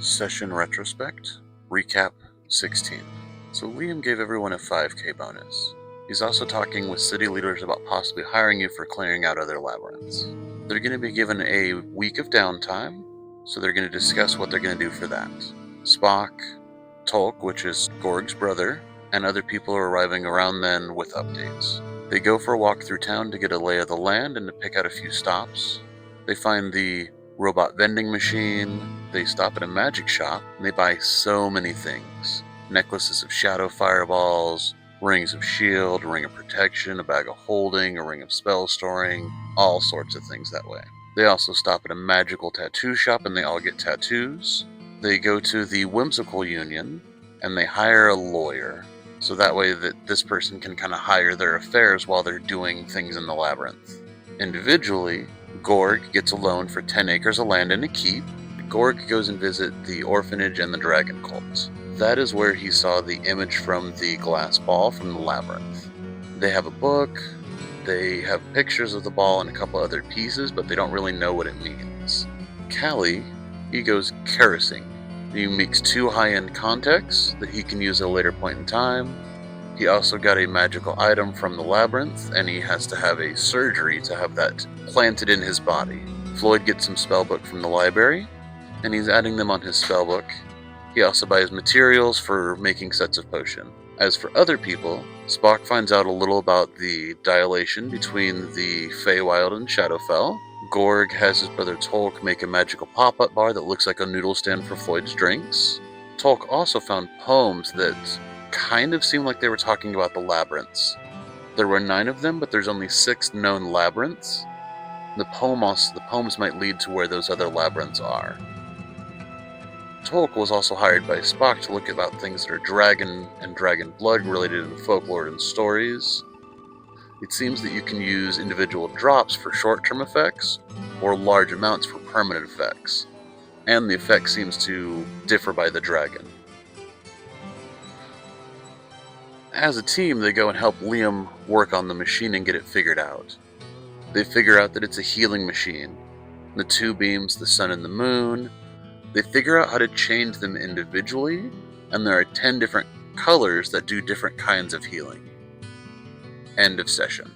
Session Retrospect, Recap 16. So Liam gave everyone a 5K bonus. He's also talking with city leaders about possibly hiring you for clearing out other labyrinths. They're going to be given a week of downtime, so they're going to discuss what they're going to do for that. Spock, Tolk, which is Gorg's brother, and other people are arriving around then with updates. They go for a walk through town to get a lay of the land and to pick out a few stops. They find the robot vending machine, they stop at a magic shop, and they buy so many things. Necklaces of shadow fireballs, rings of shield, a ring of protection, a bag of holding, a ring of spell storing, all sorts of things that way. They also stop at a magical tattoo shop and they all get tattoos. They go to the Whimsical Union and they hire a lawyer, so that way that this person can kind of hire their affairs while they're doing things in the labyrinth. Individually, Gorg gets a loan for 10 acres of land and a keep. Gorg goes and visits the orphanage and the dragon cult. That is where he saw the image from the glass ball from the labyrinth. They have a book, they have pictures of the ball and a couple other pieces, but they don't really know what it means. Callie, he goes kerosene. He makes 2 high-end contacts that he can use at a later point in time. He also got a magical item from the labyrinth, and he has to have a surgery to have that planted in his body. Floyd gets some spellbook from the library, and he's adding them on his spellbook. He also buys materials for making sets of potion. As for other people, Spock finds out a little about the dilation between the Feywild and Shadowfell. Gorg has his brother Tolk make a magical pop-up bar that looks like a noodle stand for Floyd's drinks. Tolk also found poems that kind of seemed like they were talking about the labyrinths. There were 9 of them, but there's only 6 known labyrinths. The poems might lead to where those other labyrinths are. Tolk was also hired by Spock to look about things that are dragon and dragon blood related in folklore and stories. It seems that you can use individual drops for short-term effects, or large amounts for permanent effects, and the effect seems to differ by the dragon. As a team, they go and help Liam work on the machine and get it figured out. They figure out that it's a healing machine. The 2 beams, the sun and the moon. They figure out how to change them individually, and there are 10 different colors that do different kinds of healing. End of session.